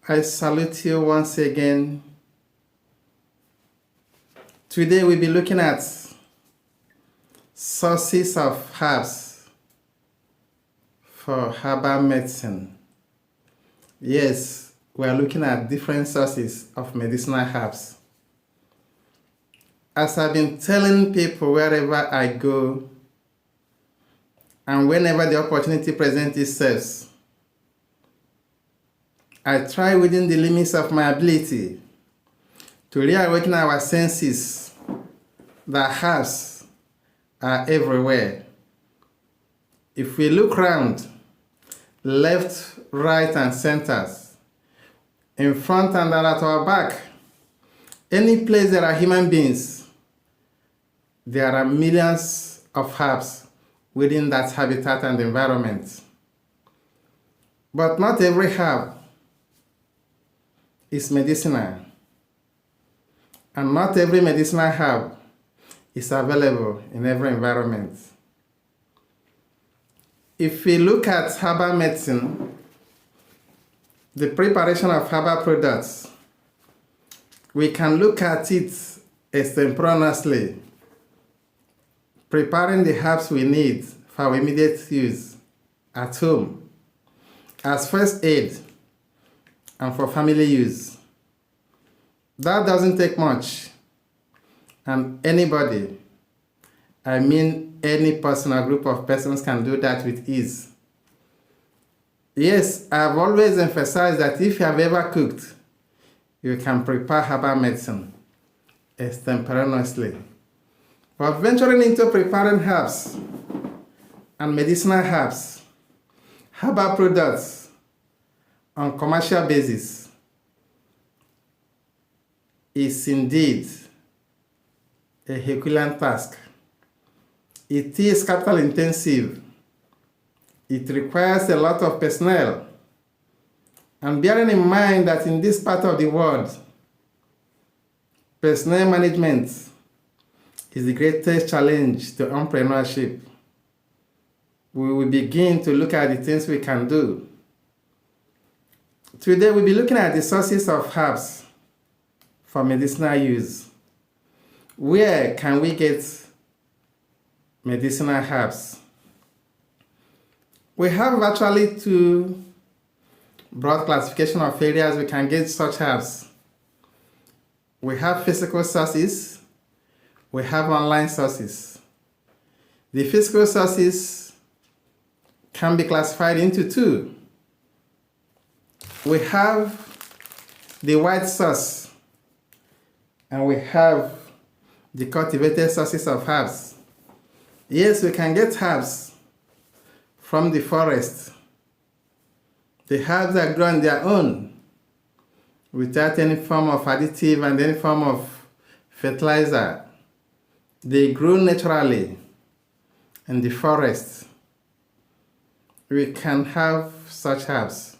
I salute you once again. Today we'll be looking at sources of herbs for herbal medicine. Yes, we are looking at different sources of medicinal herbs. As I've been telling people wherever I go and whenever the opportunity presents itself, I try within the limits of my ability to reawaken our senses that herbs are everywhere. If we look round, left, right, and centers, in front and at our back, any place there are human beings, there are millions of herbs within that habitat and environment. But not every herb is medicinal, and not every medicinal herb is available in every environment. If we look at herbal medicine, the preparation of herbal products, we can look at it extemporaneously, preparing the herbs we need for our immediate use at home as first aid and for family use. That doesn't take much, and anybody, I mean any person or group of persons, can do that with ease. Yes, I've always emphasized that if you have ever cooked, you can prepare herbal medicine extemporaneously. But venturing into preparing herbs and medicinal herbs, herbal products on commercial basis is indeed a Herculean task. It is capital intensive. It requires a lot of personnel. And bearing in mind that in this part of the world, personnel management is the greatest challenge to entrepreneurship, we will begin to look at the things we can do. Today we'll be looking at the sources of herbs for medicinal use. Where can we get medicinal herbs? We have actually two broad classification of areas we can get such herbs. We have physical sources, we have online sources. The physical sources can be classified into two. We have the wild source, and we have the cultivated sources of herbs. Yes, we can get herbs from the forest. The herbs that grow on their own without any form of additive and any form of fertilizer. They grow naturally in the forest. We can have such herbs,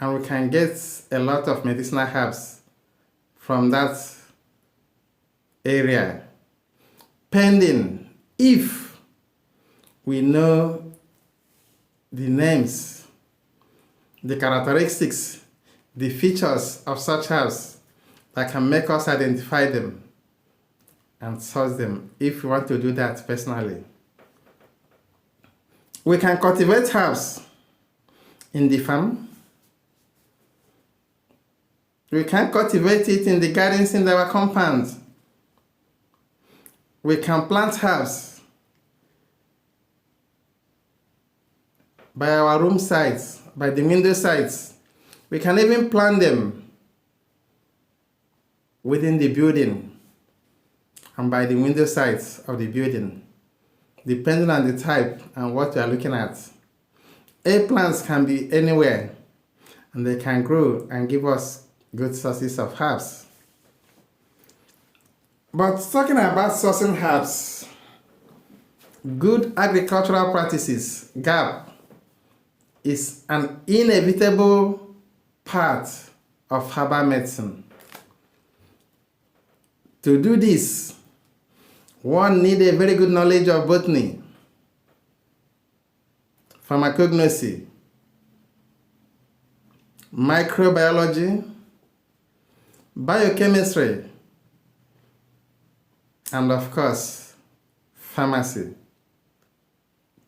and we can get a lot of medicinal herbs from that area, pending if we know the names, the characteristics, the features of such herbs that can make us identify them and source them if we want to do that personally. We can cultivate herbs in the farm. We can cultivate it in the gardens in our compounds. We can plant herbs by our room sides, by the window sides. We can even plant them within the building and by the window sides of the building, depending on the type and what we are looking at. Plants can be anywhere, and they can grow and give us good sources of herbs. But talking about sourcing herbs, good agricultural practices, GAP, is an inevitable part of herbal medicine. To do this, one needs a very good knowledge of botany, pharmacognosy, microbiology, biochemistry, and of course, pharmacy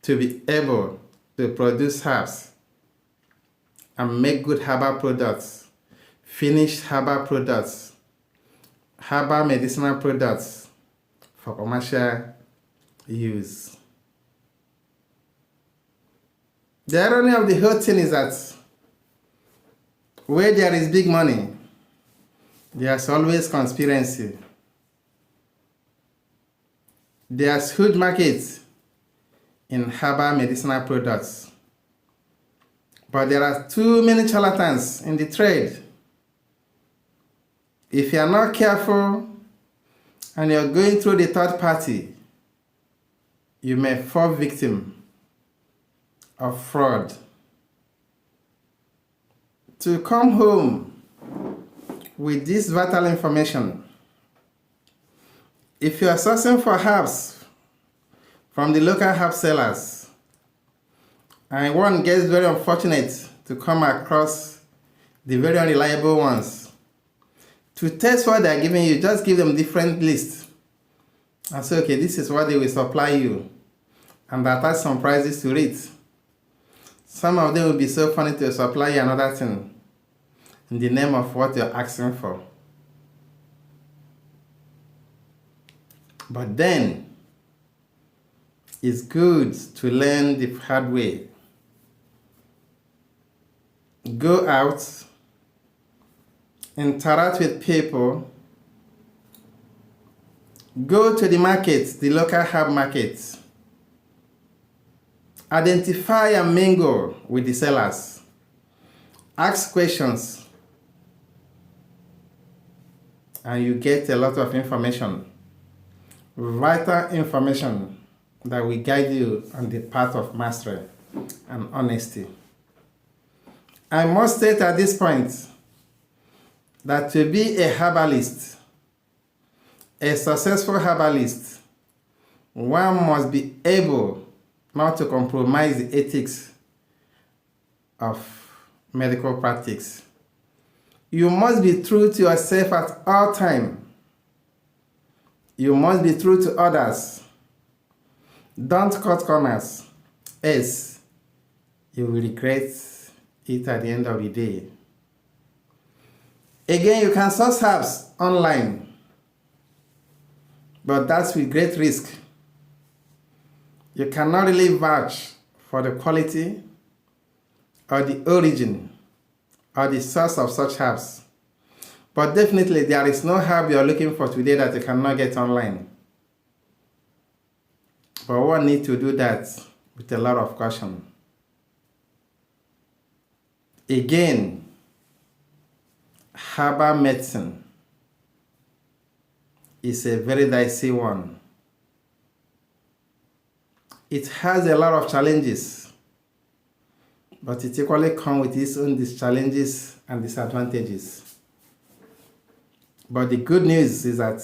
to be able to produce herbs and make good herbal products, finished herbal products, herbal medicinal products for commercial use. The irony of the whole thing is that where there is big money, there's always conspiracy. There's huge markets in herbal medicinal products, but there are too many charlatans in the trade. If you are not careful and you're going through the third party, you may fall victim of fraud. To come home with this vital information, if you are sourcing for herbs from the local herb sellers, and one gets very unfortunate to come across the very unreliable ones, to test what they are giving you, just give them different lists and say, okay, this is what they will supply you, and attach some prices to it. Some of them will be so funny to supply you another thing in the name of what you're asking for. But then, it's good to learn the hard way. Go out, interact with people, go to the markets, the local herb markets, identify and mingle with the sellers, ask questions, and you get a lot of information, vital information that will guide you on the path of mastery and honesty. I must state at this point that to be a herbalist, a successful herbalist, one must be able not to compromise the ethics of medical practice. You must be true to yourself at all times. You must be true to others. Don't cut corners, else you will regret it at the end of the day. Again, you can source herbs online, but that's with great risk. You cannot really vouch for the quality or the origin or the source of such herbs. But definitely there is no herb you're looking for today that you cannot get online. But one needs to do that with a lot of caution. Again, herbal medicine is a very dicey one. It has a lot of challenges, but it equally comes with its own challenges and disadvantages. But the good news is that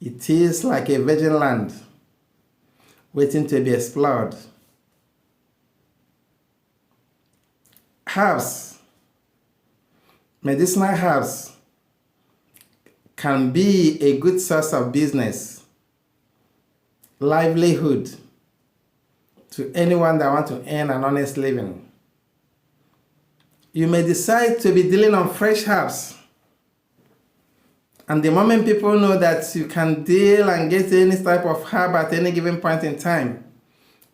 it is like a virgin land waiting to be explored. Herbs, medicinal herbs, can be a good source of business, livelihood to anyone that wants to earn an honest living. You may decide to be dealing on fresh herbs, and the moment people know that you can deal and get any type of herb at any given point in time,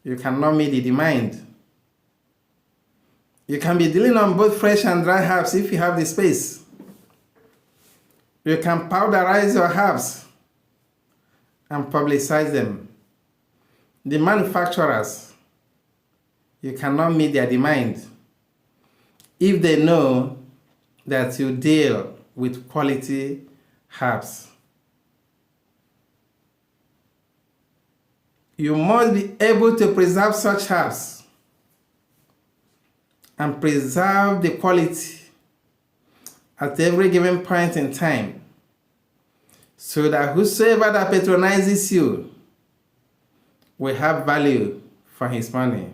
you cannot meet the demand. You can be dealing on both fresh and dry herbs if you have the space. You can powderize your herbs and publicize them. The manufacturers, you cannot meet their demand if they know that you deal with quality herbs. You must be able to preserve such herbs and preserve the quality at every given point in time, so that whosoever that patronizes you will have value for his money.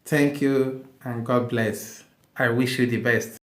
Thank you and God bless. I wish you the best.